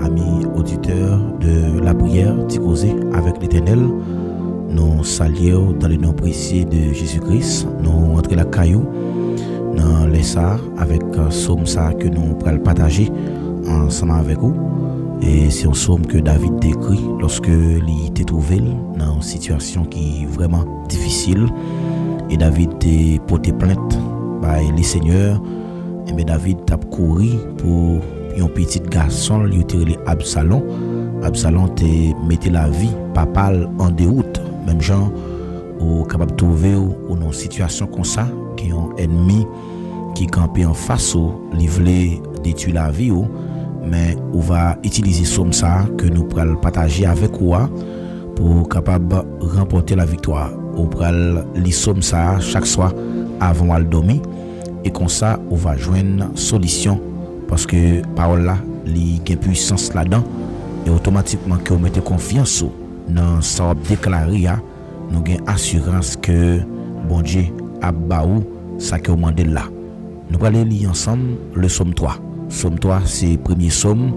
amis auditeurs de la prière Ticosé avec l'Éternel. Nous saluons dans le nom précieux de Jésus-Christ. Nous entrons la caillou dans les ça avec somme ça que nous pourrons partager ensemble avec vous. Et c'est un psaume que David décrit lorsque il était trouvé dans une situation qui est vraiment difficile. Et David a porté plainte par les seigneurs. Et bien David a couru pour un petit garçon, il était appelé Absalom. Absalom a mis la vie papale en déroute. Même gens ou capable de trouver dans une situation comme ça, qui ont un ennemi qui campait en face ou livré détruire la vie ou, mais on va utiliser somme ça que nous pourrons partager avec vous pour capable remporter la victoire. On pourra lire somme ça chaque soir avant de dormir et comme ça on va joindre solution parce que parole là il y a puissance là-dedans et automatiquement que vous mettez confiance dans ça déclarer nous avons assurance que bon Dieu a baou ça que vous demandez là. Nous allons lire ensemble le psaume 3. Psaume 3 c'est le premier psaume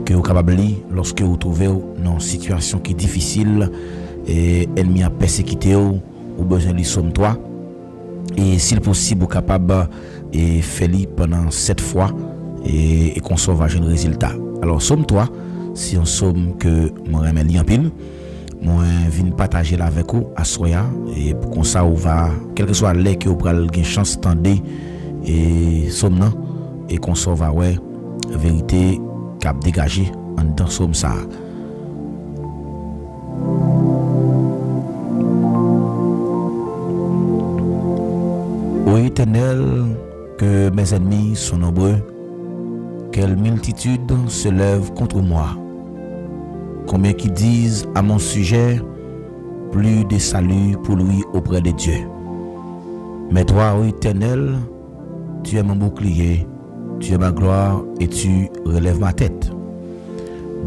que vous capable de lire lorsque vous trouvez dans une situation qui est difficile et ennemi a persécuté ou besoin de lire psaume 3 et s'il possible vous capable et faire lire pendant 7 fois et qu'on sauve un résultat. Alors psaume 3 c'est un psaume que moi j'aime lire en pile. Moi viens partager là avec vous à soya et pour comme ça on va quel que soit les que vous prenez une chance tendre et somme non et qu'on sauve ouais vérité cap dégagé en dans somme ça. Ô Éternel, que mes ennemis sont nombreux, quelle multitude se lève contre moi. Combien qui disent à mon sujet, plus de salut pour lui auprès de Dieu. Mais toi, ô Éternel, tu es mon bouclier, tu es ma gloire et tu relèves ma tête.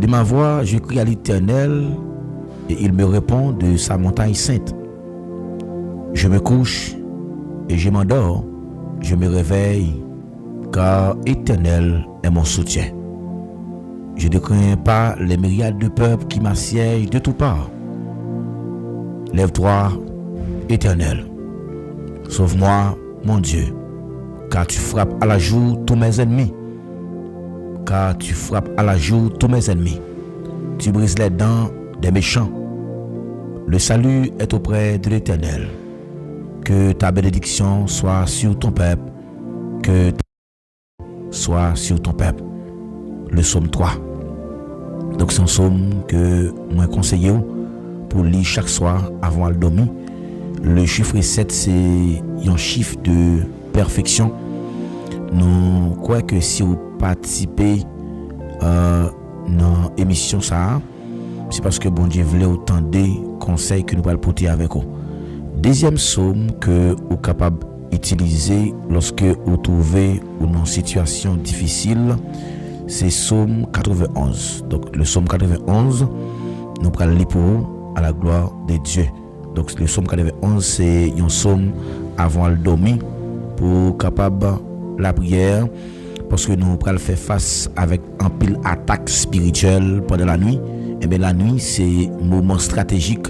De ma voix, je crie à l'Éternel et il me répond de sa montagne sainte. Je me couche et je m'endors, je me réveille, car Éternel est mon soutien. Je ne crains pas les myriades de peuples qui m'assiègent de toutes parts. Lève-toi, Éternel. Sauve-moi, mon Dieu, car tu frappes à la joue tous mes ennemis. Car tu frappes à la joue tous mes ennemis. Tu brises les dents des méchants. Le salut est auprès de l'Éternel. Que ta bénédiction soit sur ton peuple. Que ta soit sur ton peuple. Le psaume 3. Donc c'est un psaume que moi conseille pour lire chaque soir avant de dormir. Le chiffre 7 c'est un chiffre de perfection. Nous croyons que si vous participez dans l'émission ça, c'est parce que bon Dieu voulait autant des conseils que nous allons porter avec vous. Deuxième psaume que vous êtes capable d'utiliser lorsque vous trouvez une situation difficile, c'est psaume 91. Donc le psaume 91, nous allons lire pour vous à la gloire de Dieu. Donc le psaume 91 c'est un psaume avant le dormir pour capable la prière parce que nous allons faire face avec un pile attaque spirituelle pendant la nuit. Et bien la nuit c'est un moment stratégique.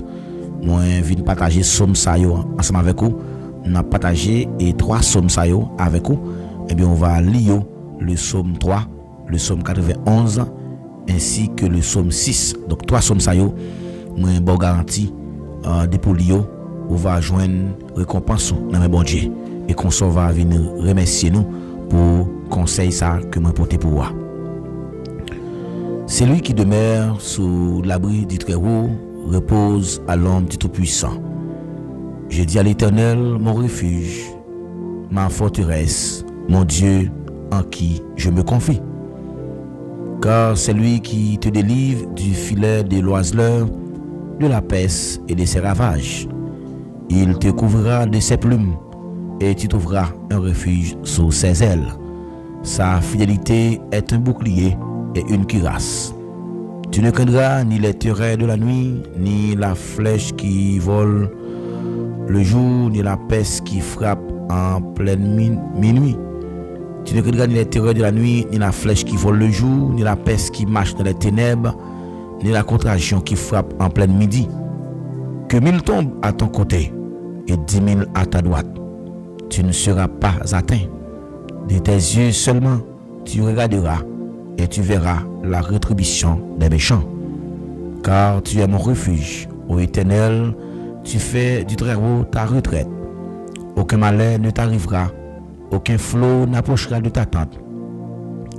Moi viens partager psaume ça ensemble avec vous. On a partagé et 3 psaumes ça avec vous. Et bien on va lire le psaume 3, le psaume 91 ainsi que le psaume 6. Donc 3 psaumes ça moi bon garantie pour lire on va joindre récompense dans mes bon Dieu et qu'on va venir remercier nous pour conseil ça que moi porter pour moi. C'est lui qui demeure sous l'abri du Très-Haut repose à l'ombre du Tout-Puissant. Je dis à l'Éternel mon refuge, ma forteresse, mon Dieu en qui je me confie. Car c'est lui qui te délivre du filet de l'oiseleur, de la peste et de ses ravages. Il te couvrira de ses plumes et tu trouveras un refuge sous ses ailes. Sa fidélité est un bouclier et une cuirasse. Tu ne craindras ni les terreurs de la nuit, ni la flèche qui vole le jour, ni la peste qui frappe en pleine minuit. Tu ne craindras ni les terreurs de la nuit, ni la flèche qui vole le jour, ni la peste qui marche dans les ténèbres, ni la contraction qui frappe en plein midi. Que 1000 tombent à ton côté et 10 000 à ta droite, tu ne seras pas atteint. De tes yeux seulement, tu regarderas et tu verras la rétribution des méchants. Car tu es mon refuge, ô Éternel, tu fais du Très-Haut ta retraite. Aucun malheur ne t'arrivera, aucun flot n'approchera de ta tente,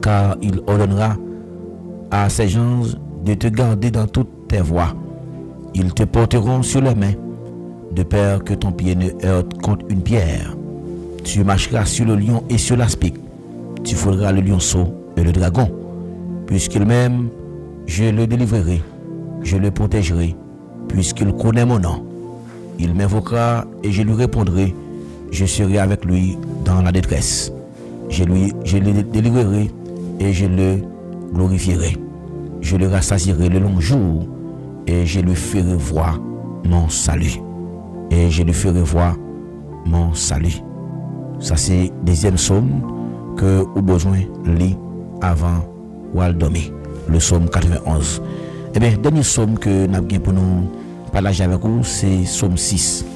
car il ordonnera à ses gens de te garder dans toutes tes voies. Ils te porteront sur les mains, de peur que ton pied ne heurte contre une pierre. Tu marcheras sur le lion et sur l'aspic. Tu frôleras le lionceau et le dragon. Puisqu'il m'aime, je le délivrerai, je le protégerai, puisqu'il connaît mon nom. Il m'invoquera et je lui répondrai. Je serai avec lui dans la détresse. Je le délivrerai et je le glorifierai. Je le rassasierai le long jour et je lui ferai voir mon salut. Et je lui ferai voir mon salut. Ça c'est deuxième psaume que vous besoin lire avant ou à dormir. Le psaume 91. Eh bien, dernier psaume que nous avons pour nous partager avec vous, c'est psaume 6.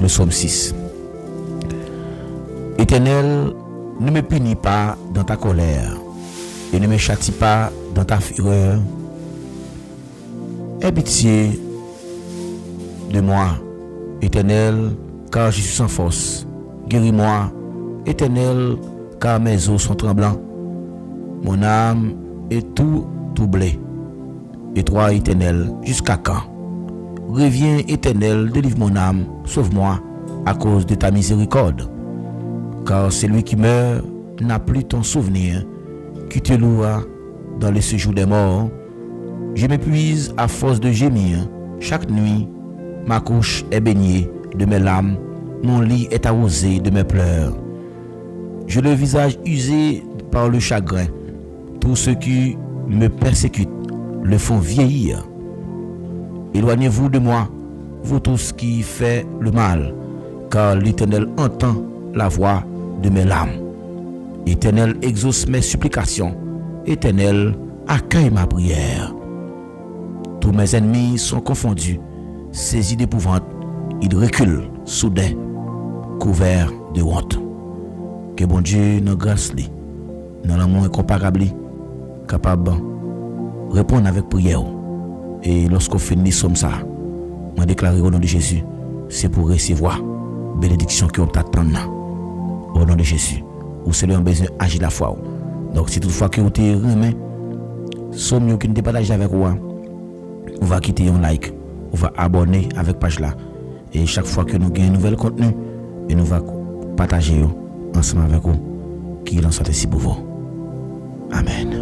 Le psaume 6. Éternel, ne me punis pas dans ta colère et ne me châtie pas dans ta fureur. Aie pitié de moi, Éternel, car je suis sans force. Guéris-moi, Éternel, car mes os sont tremblants. Mon âme est tout troublée. Et toi, Éternel, jusqu'à quand? Reviens, Éternel, délivre mon âme, sauve-moi à cause de ta miséricorde. Car celui qui meurt n'a plus ton souvenir, qui te louera dans le séjour des morts. Je m'épuise à force de gémir. Chaque nuit, ma couche est baignée de mes larmes, mon lit est arrosé de mes pleurs. J'ai le visage usé par le chagrin. Tous ceux qui me persécutent le font vieillir. Éloignez-vous de moi, vous tous qui faites le mal, car l'Éternel entend la voix de mes larmes. Éternel, exauce mes supplications. Éternel, accueille ma prière. Tous mes ennemis sont confondus, saisis d'épouvante, ils reculent, soudain, couverts de honte. Que bon Dieu, nos grâces, dans l'amour incomparable, capable de répondre avec prière. Et lorsqu'on finit comme ça, on déclare au nom de Jésus, c'est pour recevoir bénédiction que on t'attend. Au nom de Jésus, ou c'est le besoin d'agir la foi. Donc si toutefois que vous êtes remis, somme qui ne partage avec vous, on va quitter un like, on va abonner avec page là. Et chaque fois que nous gagnons un nouvel contenu, et nous va partager ensemble avec vous. Qu'il en soit ainsi pour vous. Amen.